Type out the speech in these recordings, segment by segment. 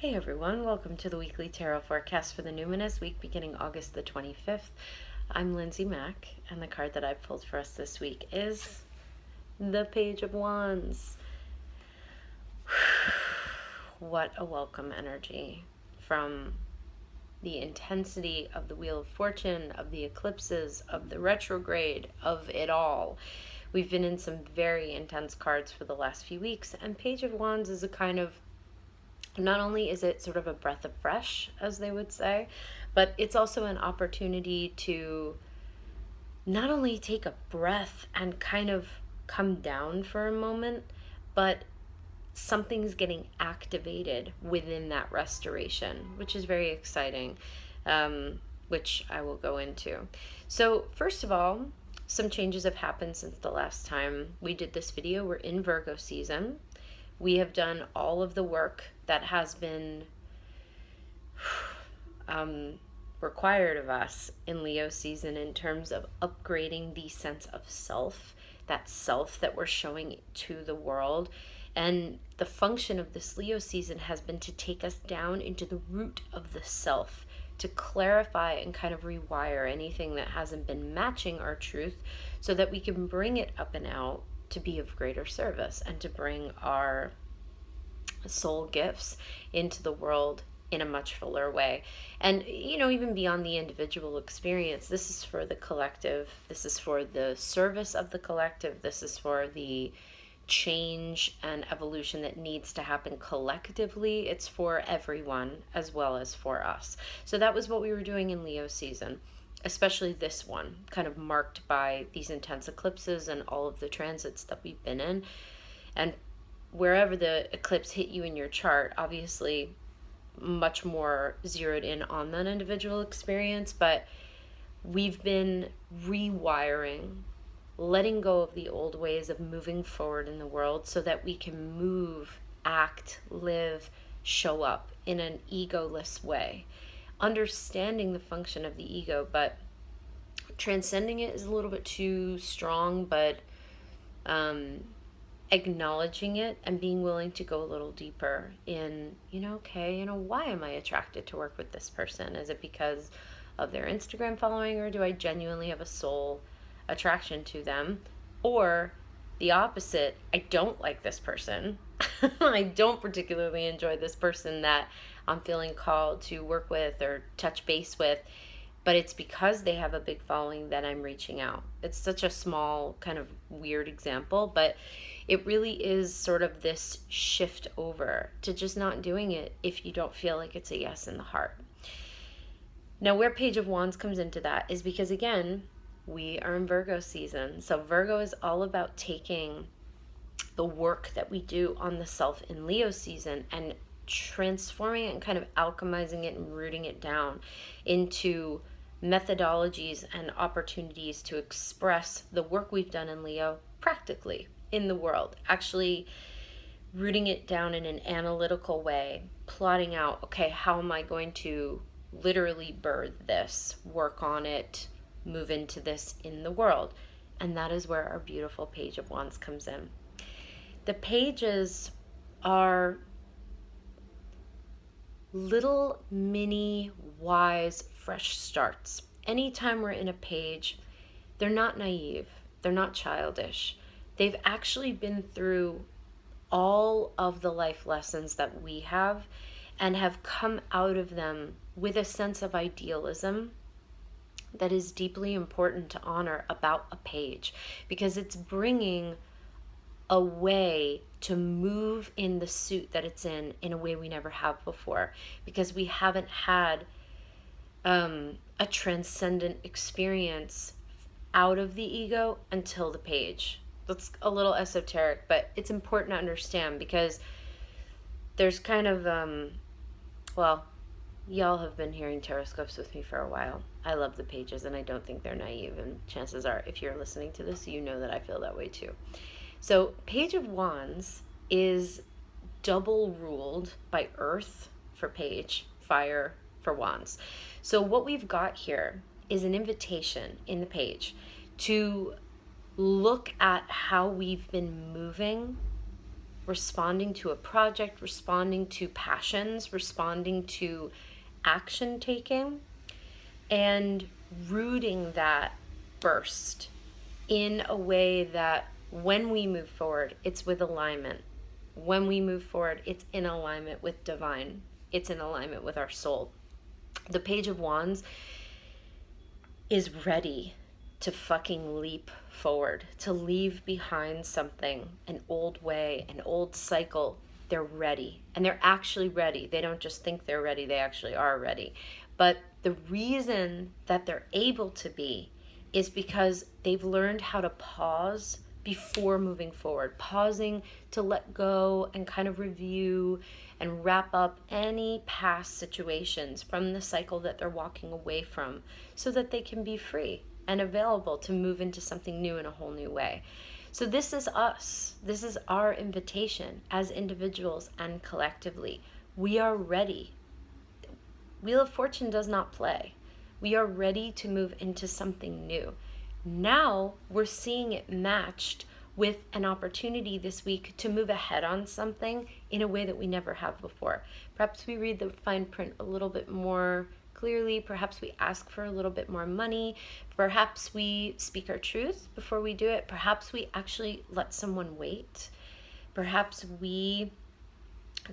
Hey everyone, welcome to the weekly tarot forecast for the Numinous week beginning August the 25th. I'm Lindsay Mack, and the card that I've pulled for us this week is the Page of Wands. What a welcome energy from the intensity of the Wheel of Fortune, of the eclipses, of the retrograde, of it all. We've been in some very intense cards for the last few weeks, and Page of Wands is a kind of, not only is it sort of a breath of fresh, as they would say, but it's also an opportunity to not only take a breath and kind of come down for a moment, but something's getting activated within that restoration, which is very exciting, which I will go into. So first of all, some changes have happened since the last time we did this video. We're in Virgo season. We have done all of the work that has been required of us in Leo season in terms of upgrading the sense of self that we're showing to the world. And the function of this Leo season has been to take us down into the root of the self, to clarify and kind of rewire anything that hasn't been matching our truth so that we can bring it up and out to be of greater service and to bring our soul gifts into the world in a much fuller way. And, even beyond the individual experience, this is for the collective. This is for the service of the collective. This is for the change and evolution that needs to happen collectively. It's for everyone as well as for us. So that was what we were doing in Leo season, especially this one, kind of marked by these intense eclipses and all of the transits that we've been in. And wherever the eclipse hit you in your chart, obviously much more zeroed in on that individual experience, but we've been rewiring, letting go of the old ways of moving forward in the world so that we can move, act, live, show up in an egoless way, understanding the function of the ego, but transcending it is a little bit too strong, but acknowledging it and being willing to go a little deeper in, why am I attracted to work with this person? Is it because of their Instagram following, or do I genuinely have a soul attraction to them? Or the opposite, I don't like this person. I don't particularly enjoy this person that I'm feeling called to work with or touch base with, but it's because they have a big following that I'm reaching out. It's such a small, kind of weird example, but it really is sort of this shift over to just not doing it if you don't feel like it's a yes in the heart. Now, where Page of Wands comes into that is because, again, we are in Virgo season. So Virgo is all about taking the work that we do on the self in Leo season and transforming it and kind of alchemizing it and rooting it down into methodologies and opportunities to express the work we've done in Leo practically in the world, actually rooting it down in an analytical way, plotting out, okay, how am I going to literally birth this, work on it, move into this in the world? And that is where our beautiful Page of Wands comes in. The pages are little mini wise fresh starts. Anytime we're in a page, they're not naive, they're not childish. They've actually been through all of the life lessons that we have and have come out of them with a sense of idealism that is deeply important to honor about a page, because it's bringing a way to move in the suit that it's in a way we never have before, because we haven't had a transcendent experience out of the ego until the page. That's a little esoteric, but it's important to understand, because there's kind of, y'all have been hearing Tarotscopes with me for a while. I love the pages, and I don't think they're naive, and chances are, if you're listening to this, you know that I feel that way too. So Page of Wands is double ruled by Earth for page, fire for wands. So what we've got here is an invitation in the page to look at how we've been moving responding to a project, responding to passions, responding to action taking, and rooting that burst in a way that when we move forward, it's with alignment. When we move forward, it's in alignment with divine. It's in alignment with our soul. The Page of Wands is ready to fucking leap forward, to leave behind something, an old way, an old cycle. They're ready. And they're actually ready. They don't just think they're ready, they actually are ready. But the reason that they're able to be is because they've learned how to pause before moving forward, pausing to let go and kind of review and wrap up any past situations from the cycle that they're walking away from so that they can be free and available to move into something new in a whole new way. So this is us. This is our invitation as individuals and collectively. We are ready. Wheel of Fortune does not play. We are ready to move into something new. Now we're seeing it matched with an opportunity this week to move ahead on something in a way that we never have before. Perhaps we read the fine print a little bit more clearly. Perhaps we ask for a little bit more money. Perhaps we speak our truth before we do it. Perhaps we actually let someone wait. Perhaps we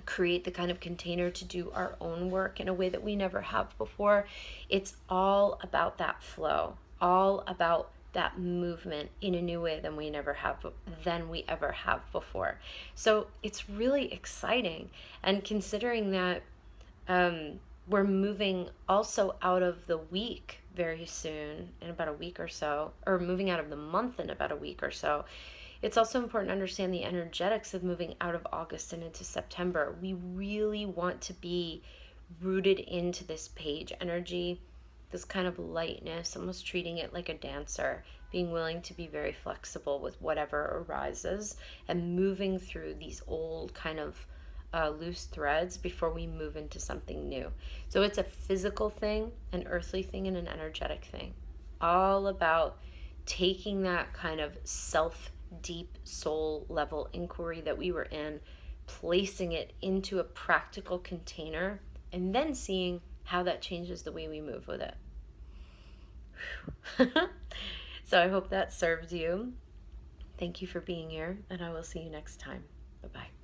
create the kind of container to do our own work in a way that we never have before. It's all about that flow, all about that movement in a new way than we ever have before. So it's really exciting. And considering that we're moving also out of the week very soon, in about a week or so, or moving out of the month in about a week or so, it's also important to understand the energetics of moving out of August and into September. We really want to be rooted into this page energy, this kind of lightness, almost treating it like a dancer, being willing to be very flexible with whatever arises and moving through these old kind of loose threads before we move into something new. So it's a physical thing, an earthly thing, and an energetic thing. All about taking that kind of deep soul level inquiry that we were in, placing it into a practical container, and then seeing how that changes the way we move with it. So I hope that serves you. Thank you for being here, and I will see you next time. Bye-bye.